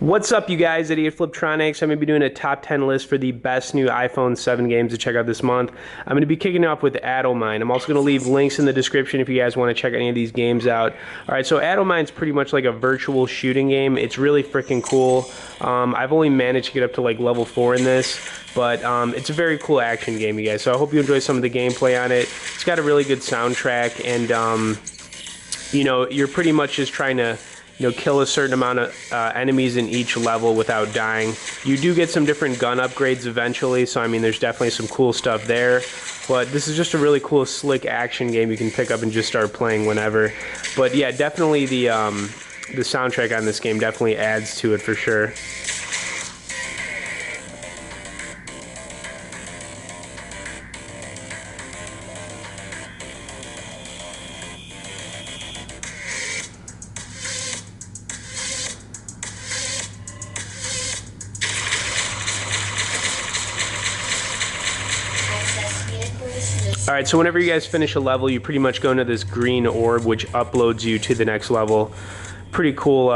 What's up, you guys? Idiot Fliptroniks. I'm going to be doing a top 10 list for the best new iPhone 7 games to check out this month. I'm going to be kicking off with Atomine. I'm also going to leave links in the description if you guys want to check any of these games out. Alright, so Atomine's pretty much like a virtual shooting game. It's really freaking cool. I've only managed to get up to like level 4 in this, but it's a very cool action game, you guys. So I hope you enjoy some of the gameplay on it. It's got a really good soundtrack, and you know, you're pretty much just trying to kill a certain amount of enemies in each level without dying. You do get some different gun upgrades eventually, so I mean, there's definitely some cool stuff there. But this is just a really cool, slick action game you can pick up and just start playing whenever. But yeah, definitely the soundtrack on this game definitely adds to it for sure. Alright, so whenever you guys finish a level, you pretty much go into this green orb, which uploads you to the next level. Pretty cool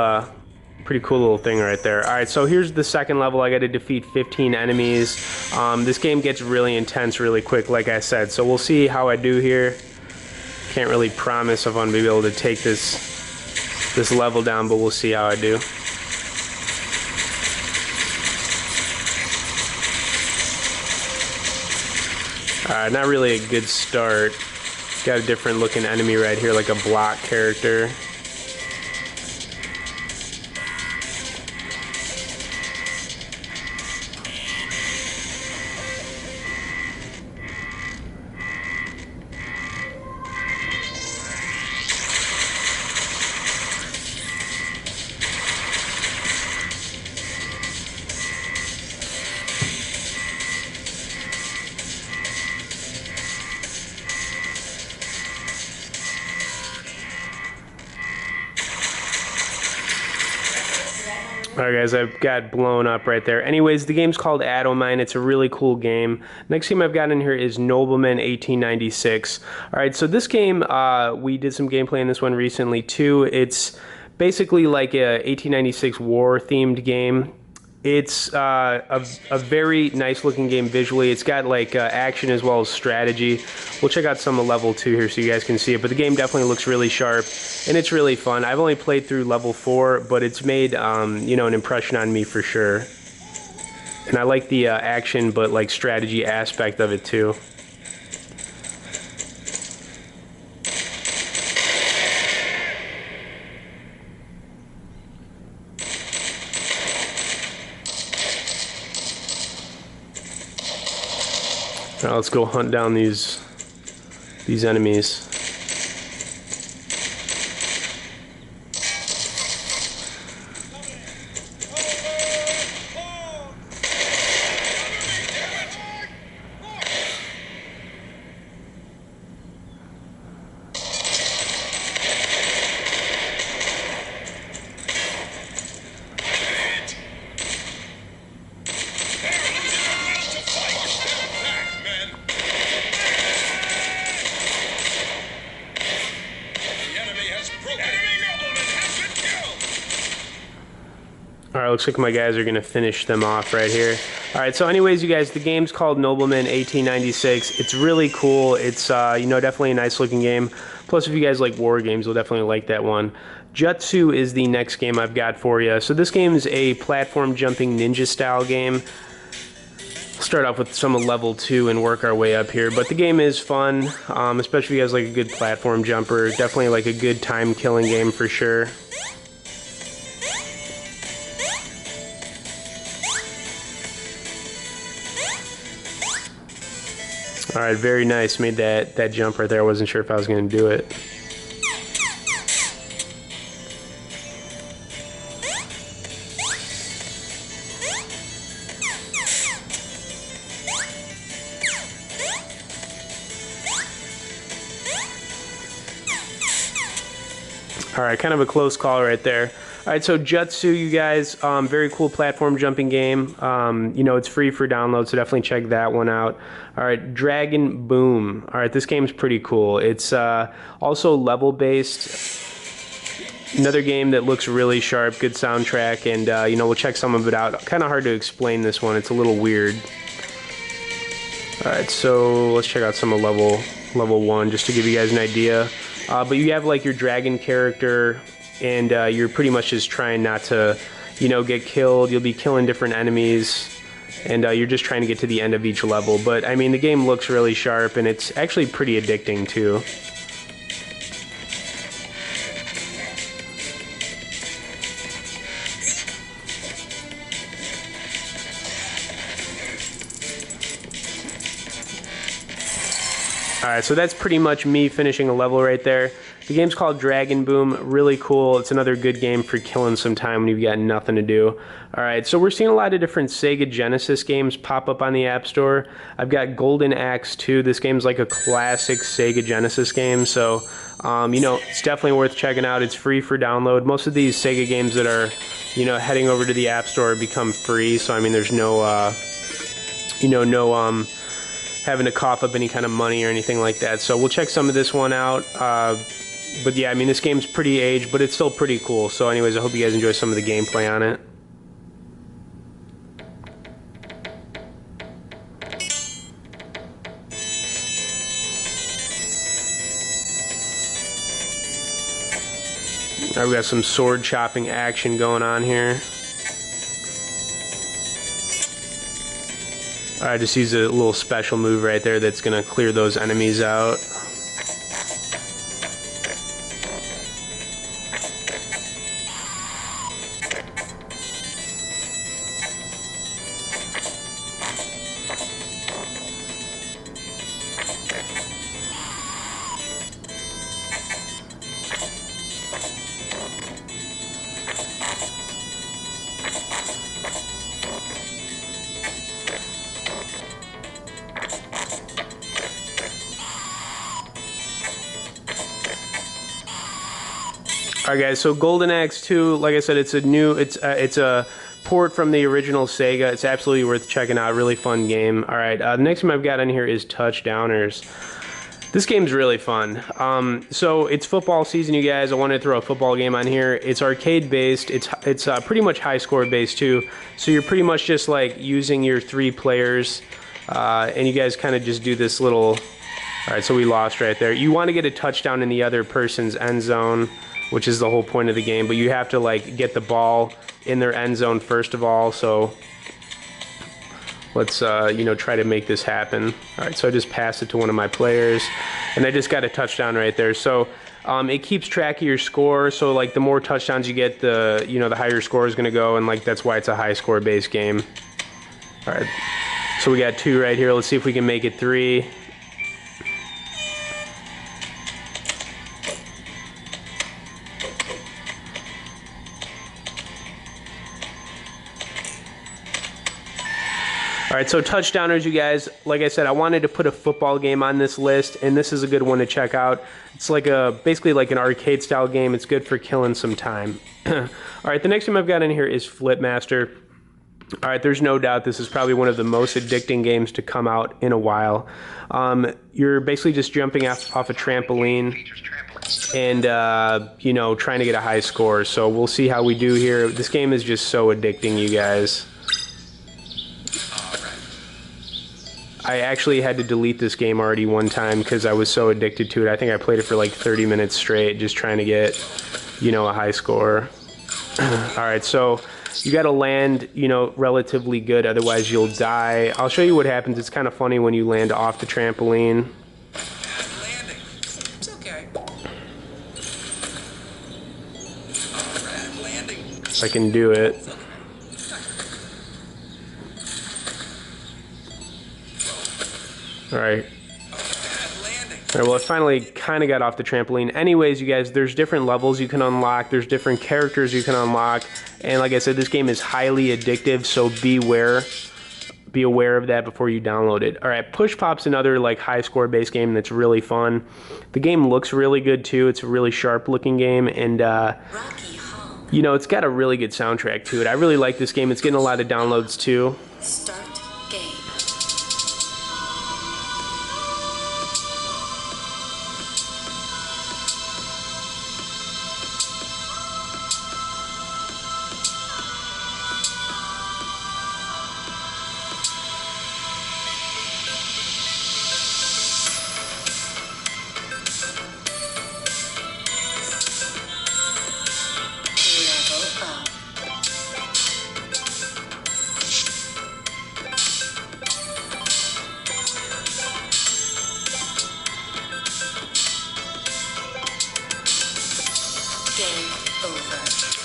little thing right there. Alright, so here's the second level. I got to defeat 15 enemies. This game gets really intense really quick, like I said. So we'll see how I do here. Can't really promise if I'm going to be able to take this level down, but we'll see how I do. Not really a good start. Got a different looking enemy right here, like a block character. Alright guys, I've got blown up right there. Anyways, the game's called Adomine. It's a really cool game. Next game I've got in here is Noblemen 1896. Alright, so this game, we did some gameplay in this one recently too. It's basically like a 1896 war-themed game. It's a very nice looking game visually. It's got like action as well as strategy. We'll check out some of level 2 here so you guys can see it, but the game definitely looks really sharp and it's really fun. I've only played through level 4, but it's made you know, an impression on me for sure. And I like the action but like strategy aspect of it too. Now let's go hunt down these enemies. Alright, looks like my guys are going to finish them off right here. Alright, so anyways, you guys, the game's called Nobleman 1896. It's really cool. It's, you know, definitely a nice looking game. Plus, if you guys like war games, you'll definitely like that one. Jutsu is the next game I've got for you. So this game is a platform jumping ninja style game. We'll start off with some of level 2 and work our way up here. But the game is fun, especially if you guys like a good platform jumper. Definitely like a good time killing game for sure. Alright, very nice. Made that jump right there. I wasn't sure if I was going to do it. Alright, kind of a close call right there. Alright, so Jutsu, you guys, very cool platform jumping game. You know, it's free for download, so definitely check that one out. Alright, Dragon Boom. Alright, this game's pretty cool. It's also level-based. Another game that looks really sharp, good soundtrack, and you know, we'll check some of it out. Kind of hard to explain this one, it's a little weird. Alright, so let's check out some of level 1 just to give you guys an idea. But you have like your dragon character, and you're pretty much just trying not to, you know, get killed. You'll be killing different enemies, and you're just trying to get to the end of each level. But I mean, the game looks really sharp, and it's actually pretty addicting too. Alright, so that's pretty much me finishing a level right there. The game's called Dragon Boom, really cool. It's another good game for killing some time when you've got nothing to do. Alright, so we're seeing a lot of different Sega Genesis games pop up on the App Store. I've got Golden Axe 2. This game's like a classic Sega Genesis game, so you know, it's definitely worth checking out. It's free for download. Most of these Sega games that are, you know, heading over to the App Store become free, so I mean, there's no, you know, no having to cough up any kind of money or anything like that. So we'll check some of this one out. But yeah, I mean, this game's pretty aged, but it's still pretty cool. So anyways, I hope you guys enjoy some of the gameplay on it. All right, we got some sword chopping action going on here. I just use a little special move right there that's going to clear those enemies out. Alright guys, so Golden Axe 2, like I said, it's a port from the original Sega. It's absolutely worth checking out. Really fun game. Alright, the next game I've got on here is Touchdowners. This game's really fun. So it's football season, you guys. I wanted to throw a football game on here. It's arcade based. It's pretty much high score based too. So you're pretty much just like using your 3 players, and you guys kind of just do this little. Alright, so we lost right there. You want to get a touchdown in the other person's end zone, which is the whole point of the game, but you have to like get the ball in their end zone first of all. So let's you know, try to make this happen. All right, so I just passed it to one of my players, and I just got a touchdown right there. So it keeps track of your score. So like the more touchdowns you get, the the higher your score is going to go, and like that's why it's a high score based game. All right, so we got 2 right here. Let's see if we can make it 3. Alright, so Touchdowners, you guys, like I said, I wanted to put a football game on this list, and this is a good one to check out. It's like basically like an arcade style game. It's good for killing some time. Alright, the next game I've got in here is Flipmaster. Alright, there's no doubt this is probably one of the most addicting games to come out in a while. You're basically just jumping off a trampoline and, trying to get a high score. So we'll see how we do here. This game is just so addicting, you guys. I actually had to delete this game already one time because I was so addicted to it. I think I played it for like 30 minutes straight just trying to get, a high score. Alright, so you got to land, relatively good, otherwise you'll die. I'll show you what happens. It's kind of funny when you land off the trampoline. Landing. It's okay. Landing. I can do it. Alright. Alright, well, I finally kind of got off the trampoline. Anyways, you guys, there's different levels you can unlock. There's different characters you can unlock. And like I said, this game is highly addictive, so beware. Be aware of that before you download it. Alright, Push Pop's another like high score based game that's really fun. The game looks really good too. It's a really sharp looking game, and it's got a really good soundtrack to it. I really like this game. It's getting a lot of downloads too. Start game.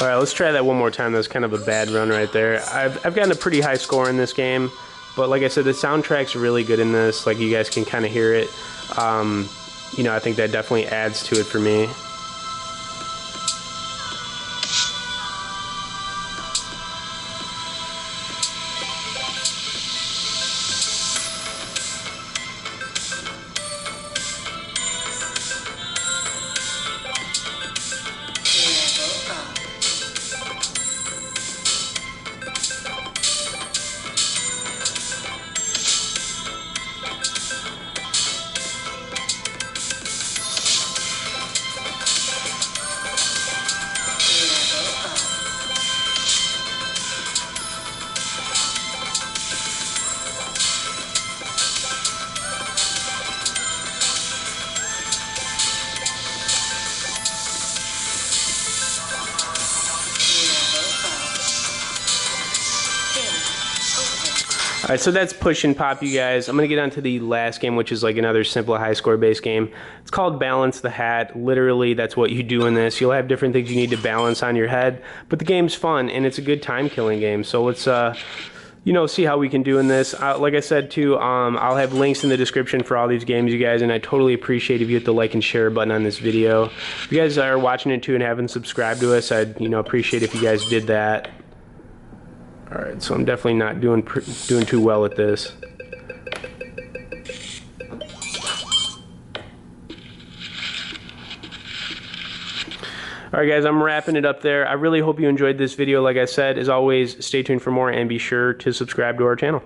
All right, let's try that one more time. That's kind of a bad run right there. I've gotten a pretty high score in this game, but like I said, the soundtrack's really good in this. Like, you guys can kind of hear it. You know, I think that definitely adds to it for me. All right, so that's Push and Pop, you guys. I'm going to get on to the last game, which is like another simple high score based game. It's called Balance the Hat. Literally, that's what you do in this. You'll have different things you need to balance on your head, but the game's fun, and it's a good time-killing game. So let's, you know, see how we can do in this. Like I said, too, I'll have links in the description for all these games, you guys, and I totally appreciate if you hit the like and share button on this video. If you guys are watching it, too, and haven't subscribed to us, I'd, you know, appreciate if you guys did that. All right, so I'm definitely not doing too well at this. All right, guys, I'm wrapping it up there. I really hope you enjoyed this video. Like I said, as always, stay tuned for more and be sure to subscribe to our channel.